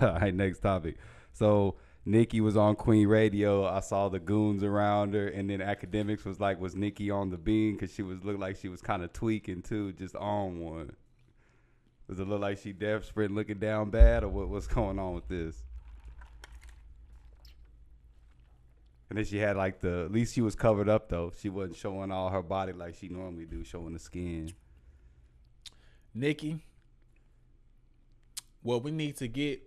All right, next topic. So Nicki was on Queen Radio. I saw the goons around her, and then academics was like, was Nicki on the beam? Because she was looked like she was kind of tweaking too, just on one. Does it look like she desperate, looking down bad, or what's going on with this? And then she had like at least she was covered up though. She wasn't showing all her body like she normally do, showing the skin. Nicki, what we need to get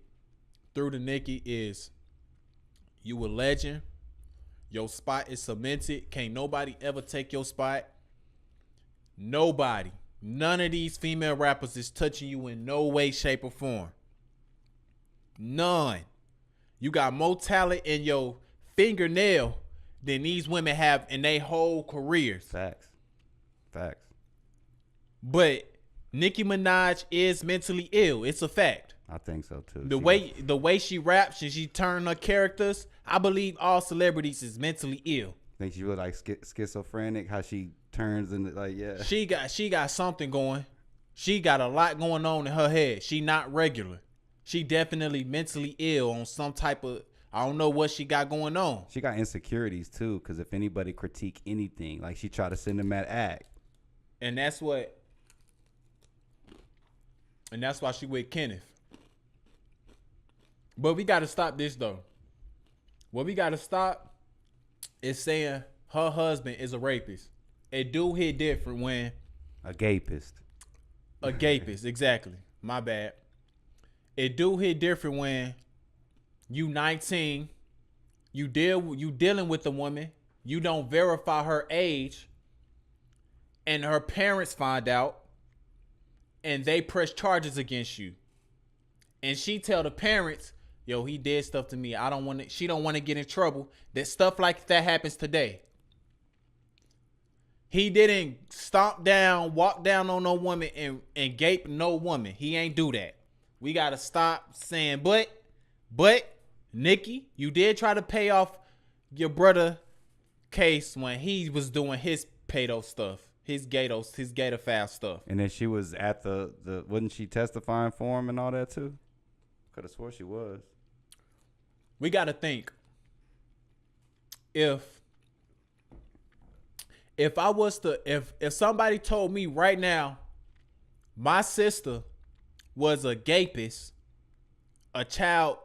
through to Nicki is you a legend. Your spot is cemented. Can't nobody ever take your spot. Nobody. None of these female rappers is touching you in no way, shape, or form. None. You got more talent in your fingernail than these women have in their whole careers. Facts. But Nicki Minaj is mentally ill. It's a fact. I think so too. The way she raps and she turned her characters, I believe all celebrities is mentally ill. Think she really like schizophrenic? How she turns and like She got something going. She got a lot going on in her head. She not regular. She definitely mentally ill on some type of, I don't know what she got going on. She got insecurities too, because if anybody critique anything, like she try to send them at act. And that's why she with Kenneth. But we got to stop this though. What we got to stop is saying her husband is a rapist. It do hit different when a gapist. A gapist, exactly. My bad. It do hit different when you 19, you dealing with a woman, you don't verify her age, and her parents find out, and they press charges against you. And she tell the parents, yo, he did stuff to me. She don't want to get in trouble. That stuff like that happens today. He didn't walk down on no woman and gape no woman. He ain't do that. We got to stop saying, but Nicki, you did try to pay off your brother case when he was doing his pedo stuff, his gator stuff. And then she was at the wasn't she testifying for him and all that too? Could have swore she was. We got to think, if somebody told me right now my sister was a gapist, a child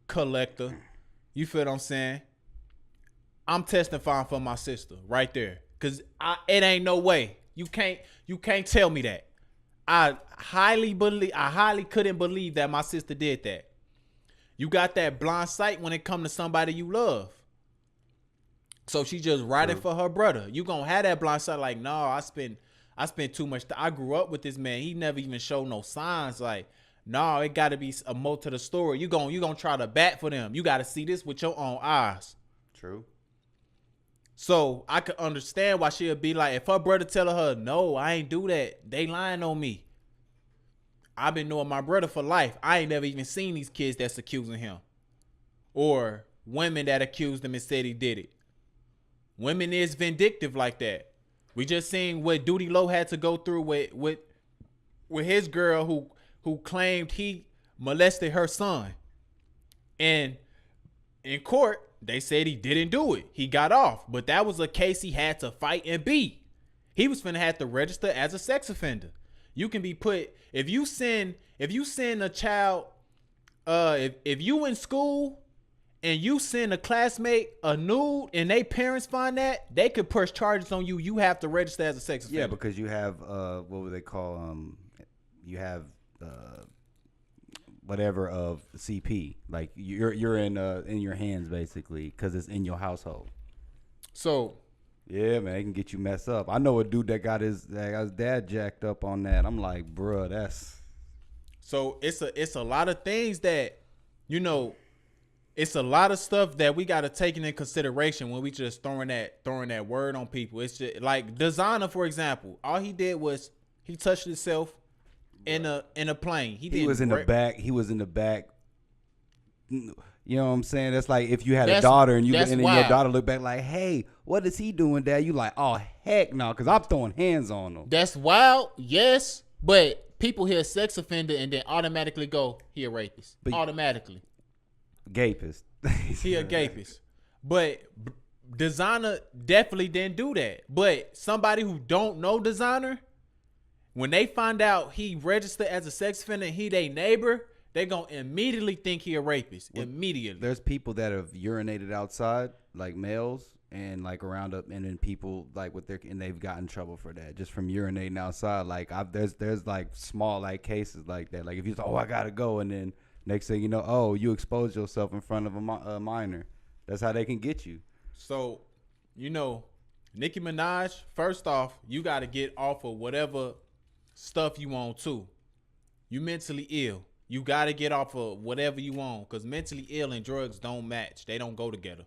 collector, you feel what I'm saying? I'm testifying for my sister right there, cause it ain't no way you can't tell me that. I highly couldn't believe that my sister did that. You got that blind sight when it come to somebody you love. So she just riding for her brother. You gonna have that blind sight like, no, I spent too much time. I grew up with this man. He never even showed no signs. Like, no, it gotta be a more to the story. You gonna try to bat for them. You gotta see this with your own eyes. True. So I could understand why she'll be like, if her brother telling her, no, I ain't do that, they lying on me. I've been knowing my brother for life. I ain't never even seen these kids that's accusing him. Or women that accused him and said he did it. Women is vindictive like that. We just seen what Duty Low had to go through with his girl who claimed he molested her son. And in court, they said he didn't do it. He got off. But that was a case he had to fight and beat. He was finna have to register as a sex offender. You can be put, if you send a child, if you in school and you send a classmate a nude and they parents find that, they could press charges on you. You have to register as a sex offender. Yeah, because you have what would they call you have whatever of CP, like you're in your hands basically because it's in your household. So yeah, man, it can get you messed up. I know a dude that got his dad jacked up on that. I'm like, bruh, that's. So it's a lot of things that, it's a lot of stuff that we got to take into consideration when we just throwing that word on people. It's just like Designer, for example. All he did was he touched himself in a plane. He was in the back. He was in the back. You know what I'm saying? That's like if you had a daughter and your daughter looked back like, hey, what is he doing, Dad? You like, oh, heck no, because I'm throwing hands on him. That's wild, yes. But people hear sex offender and then automatically go, he a rapist. But automatically. Gapist. He a gapist. But designer definitely didn't do that. But somebody who don't know designer, when they find out he registered as a sex offender and he their neighbor, they gonna immediately think he a rapist. Well, immediately. There's people that have urinated outside, like males, and like around up, and then people like with their, and they've gotten in trouble for that just from urinating outside. Like there's like small like cases like that. Like if you say, oh, I gotta go, and then next thing you know, oh, you exposed yourself in front of a minor. That's how they can get you. So, you know, Nicki Minaj, first off, you got to get off of whatever stuff you on too. You mentally ill. You got to get off of whatever you on, because mentally ill and drugs don't match. They don't go together.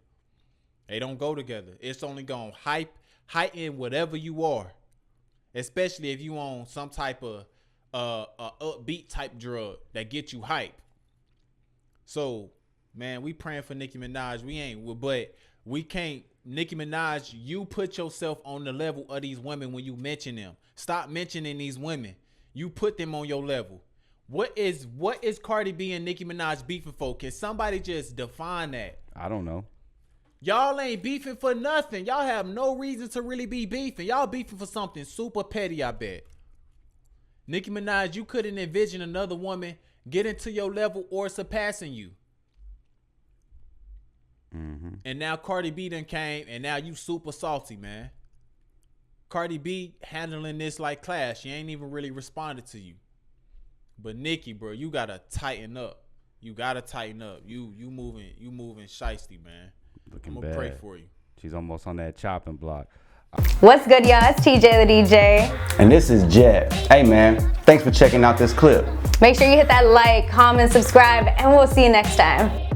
They don't go together. It's only going to heighten whatever you are, especially if you on some type of upbeat type drug that get you hype. So, man, we praying for Nicki Minaj. But we can't. Nicki Minaj, you put yourself on the level of these women when you mention them. Stop mentioning these women. You put them on your level. What is Cardi B and Nicki Minaj beefing for? Can somebody just define that? I don't know. Y'all ain't beefing for nothing. Y'all have no reason to really be beefing. Y'all beefing for something super petty, I bet. Nicki Minaj, you couldn't envision another woman getting to your level or surpassing you. Mm-hmm. And now Cardi B done came, and now you super salty, man. Cardi B handling this like Clash. She ain't even really responded to you. But Nicki, bro, you gotta tighten up. You gotta tighten up. You moving shiesty, man. Looking I'm gonna bad. pray for you. She's almost on that chopping block. What's good, y'all? It's TJ the DJ. And this is Jeb. Hey, man, thanks for checking out this clip. Make sure you hit that like, comment, subscribe, and we'll see you next time.